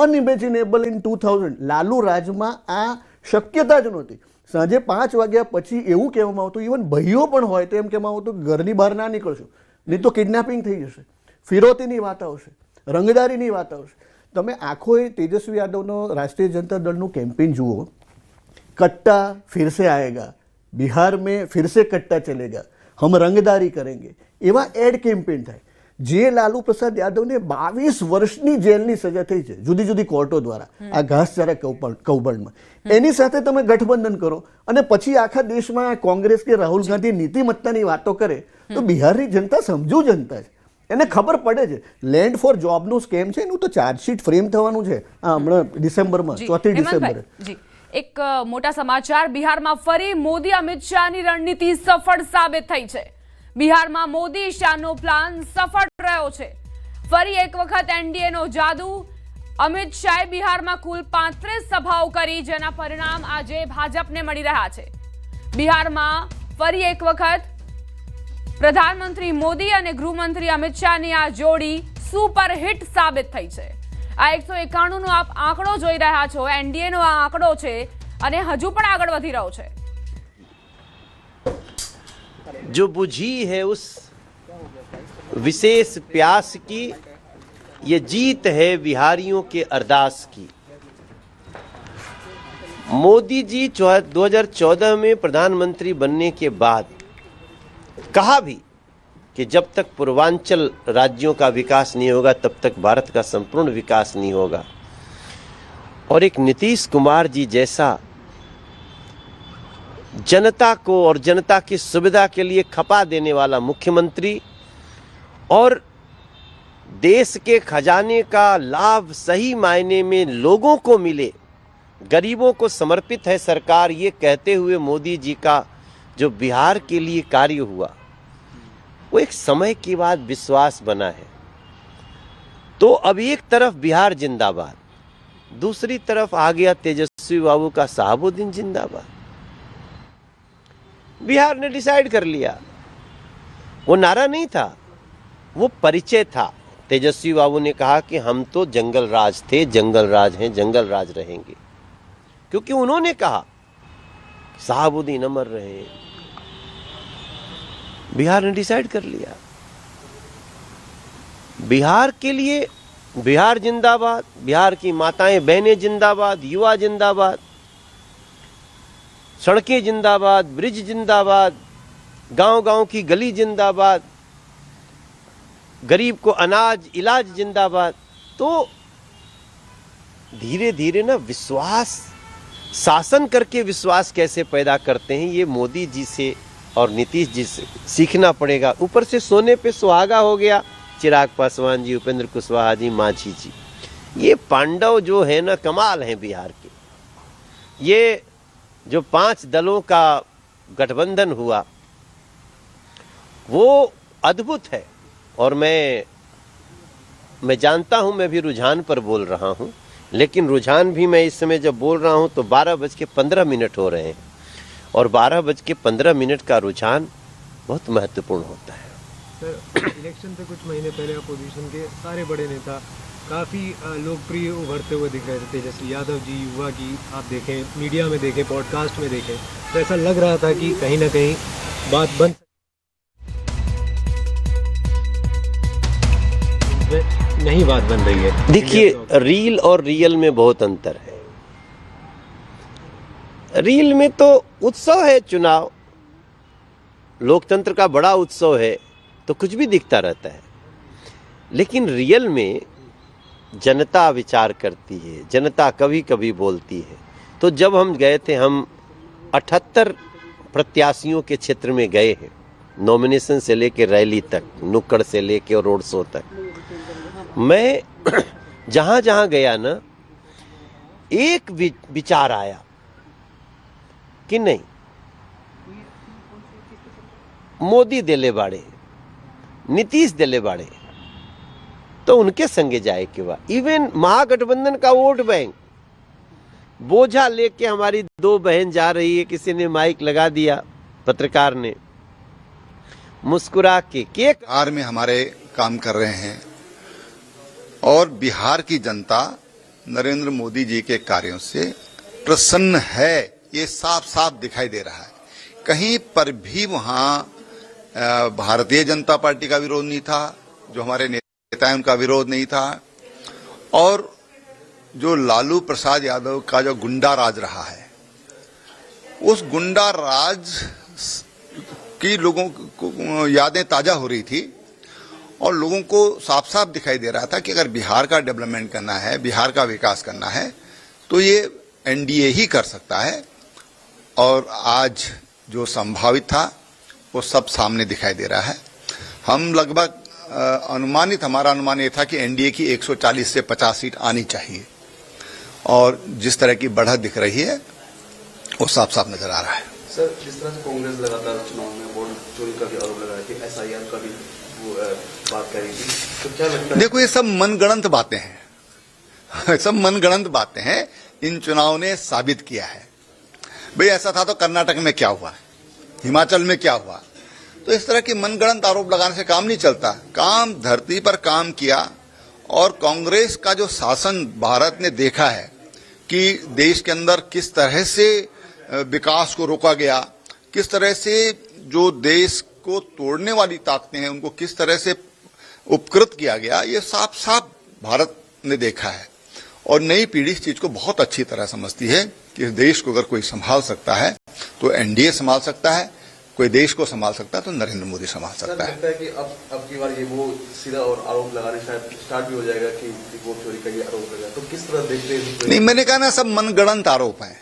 અનઇમેજિનેબલ in 2000. Lalu રાજમાં આ શક્યતા જ નહોતી. સાંજે 5 વાગ્યા પછી એવું કહેવામાં આવતું, ઇવન ભાઈઓ પણ હોય તો એમ કહેવામાં આવતું ઘરની બહાર ના નીકળશો, નહીં તો કિડનેપિંગ થઈ જશે, ફિરોતીની વાત આવશે, રંગદારીની વાત આવશે. તમે આખો એ તેજસ્વી યાદવનો રાષ્ટ્રીય જનતા દળનું કેમ્પેન જુઓ. कट्टा फिर से आएगा, बिहार में फिर से कट्टा चलेगा, हम रंगदारी करेंगे, એવા એડ કેમ્પેન થાય. જે લાલુ પ્રસાદ યાદવને 22 વર્ષની જેલની સજા થઈ છે જુદી જુદી કોર્ટો દ્વારા આ ઘાસચારા કૌભાંડમાં, એની સાથે તમે ગઠબંધન કરો અને પછી આખા દેશમાં કોંગ્રેસ કે રાહુલ ગાંધી નીતિમત્તાની વાતો કરે તો બિહારની જનતા સમજુ જનતા છે, એને ખબર પડે છે. લેન્ડ ફોર જોબનું સ્કેમ છે એનું તો ચાર્જશીટ ફ્રેમ થવાનું છે હમણાં ડિસેમ્બરમાં, 4 ડિસેમ્બરે. એક મોટા સમાચાર, બિહારમાં ફરી મોદી અમિત શાહની રણનીતિ સફળ સાબિત થઈ છે. બિહારમાં મોદી શાહનો પ્લાન સફળ રહ્યો છે. ફરી એક વખત એનડીએનો જાદુ. અમિત શાહે બિહારમાં કુલ 35 સભાઓ કરી, જેના પરિણામ આજે ભાજપને મળી રહ્યા છે. બિહારમાં ફરી એક વખત પ્રધાનમંત્રી મોદી અને ગૃહમંત્રી અમિત શાહની આ જોડી સુપરહિટ સાબિત થઈ છે. આ 191 નો આપ આંકડો જોઈ રહ્યા છો, એનડીએ નો આ આંકડો છે અને હજુ પણ આગળ વધી રહ્યો છે. जो बुझी है उस विशेष प्यास की, ये जीत है बिहारियों के अरदास की. मोदी जी 2014 में प्रधानमंत्री बनने के बाद कहा भी कि जब तक पूर्वांचल राज्यों का विकास नहीं होगा तब तक भारत का संपूर्ण विकास नहीं होगा. और एक नीतीश कुमार जी जैसा जनता को और जनता की सुविधा के लिए खपा देने वाला मुख्यमंत्री और देश के खजाने का लाभ सही मायने में लोगों को मिले, गरीबों को समर्पित है सरकार, ये कहते हुए मोदी जी का जो बिहार के लिए कार्य हुआ वो एक समय के बाद विश्वास बना है. तो अब एक तरफ बिहार जिंदाबाद, दूसरी तरफ आ गया तेजस्वी बाबू का शहाबुद्दीन जिंदाबाद. बिहार ने डिसाइड कर लिया. वो नारा नहीं था, वो परिचय था. तेजस्वी बाबू ने कहा कि हम तो जंगल राज थे, जंगल राज हैं, जंगल राज रहेंगे. क्योंकि उन्होंने कहा शहाबुद्दीन अमर रहे. बिहार ने डिसाइड कर लिया. बिहार के लिए बिहार जिंदाबाद, बिहार की माताएं बहनें जिंदाबाद, युवा जिंदाबाद, सड़कें जिंदाबाद, ब्रिज जिंदाबाद, गांव-गांव की गली जिंदाबाद, गरीब को अनाज इलाज जिंदाबाद. तो धीरे धीरे ना विश्वास, शासन करके विश्वास कैसे पैदा करते हैं ये मोदी जी से और नीतीश जी से सीखना पड़ेगा. ऊपर से सोने पे सुहागा हो गया चिराग पासवान जी, उपेंद्र कुशवाहा जी, मांझी जी. ये पांडव जो है ना कमाल हैं बिहार के. ये जो 5 दलों का गठबंधन हुआ वो अद्भुत है. और मैं जानता हूं, मैं भी रुझान पर बोल रहा हूं, लेकिन रुझान भी मैं इस समय जब बोल रहा हूं तो 12:15 हो रहे हैं और 12:15 का रुझान बहुत महत्वपूर्ण होता है. सर, इलेक्शन से कुछ महीने पहले अपोजिशन के सारे बड़े नेता काफ़ी लोकप्रिय उभरते हुए दिख रहे थे. तेजस्वी यादव जी, युवा की आप देखें, मीडिया में देखें, पॉडकास्ट में देखें, तो ऐसा लग रहा था कि कहीं ना कहीं बात बन नहीं बात बन रही है. देखिए, रील और रियल में बहुत अंतर है. रील में तो उत्सव है, चुनाव लोकतंत्र का बड़ा उत्सव है तो कुछ भी दिखता रहता है. लेकिन रियल में जनता विचार करती है, जनता कभी कभी बोलती है. तो जब हम गए थे, हम 78 प्रत्याशियों के क्षेत्र में गए हैं, नॉमिनेशन से लेकर रैली तक, नुक्कड़ से लेकर रोड शो तक. मैं जहां जहां गया ना, एक विचार आया कि नहीं, मोदी दिले बाड़े, नीतीश दिले बाड़े, तो उनके संगे जाए के बाद. इवन महागठबंधन का वोट बैंक बोझा लेके हमारी 2 बहन जा रही है, किसी ने माइक लगा दिया, पत्रकार ने मुस्कुरा के केक बिहार में हमारे काम कर रहे हैं और बिहार की जनता नरेंद्र मोदी जी के कार्यों से प्रसन्न है, ये साफ साफ दिखाई दे रहा है। कहीं पर भी वहां भारतीय जनता पार्टी का विरोध नहीं था, जो हमारे नेता हैं उनका विरोध नहीं था, और जो लालू प्रसाद यादव का जो गुंडा राज रहा है, उस गुंडा राज की लोगों को यादें ताजा हो रही थी और लोगों को साफ साफ दिखाई दे रहा था कि अगर बिहार का डेवलपमेंट करना है, बिहार का विकास करना है, तो ये एनडीए ही कर सकता है। और आज जो संभावित था वो सब सामने दिखाई दे रहा है। हम लगभग हमारा अनुमान ये था कि एनडीए की 140 से 50 सीट आनी चाहिए, और जिस तरह की बढ़त दिख रही है वो साफ साफ नजर आ रहा है। सर, जिस तरह से कांग्रेस लगातार चुनाव में वोट चोरी का भी आरोप लगा रही थी, एसआईआर का भी वो बात कर रही थी, तो क्या लगता है? देखो, ये सब मनगढ़ंत बातें हैं सब मनगढ़ंत बातें हैं। इन चुनाव ने साबित किया है। भाई ऐसा था तो कर्नाटक में क्या हुआ, हिमाचल में क्या हुआ? तो इस तरह के मनगढ़ंत आरोप लगाने से काम नहीं चलता। काम धरती पर काम किया, और कांग्रेस का जो शासन भारत ने देखा है कि देश के अंदर किस तरह से विकास को रोका गया, किस तरह से जो देश को तोड़ने वाली ताकतें हैं उनको किस तरह से उपकृत किया गया, ये साफ साफ भारत ने देखा है। और नई पीढ़ी इस चीज को बहुत अच्छी तरह समझती है कि इस देश को अगर कोई संभाल सकता है तो एनडीए संभाल सकता है, कोई देश को संभाल सकता है तो नरेंद्र मोदी संभाल सकता है। लगता है कि अब की बार ये वो सीधा और आरोप लगाने शायद स्टार्ट भी हो जाएगा कि वोट चोरी का ये आरोप लगा, तो किस तरह देखते हैं? नहीं, मैंने कहा ना, सब मनगढ़ंत आरोप हैं।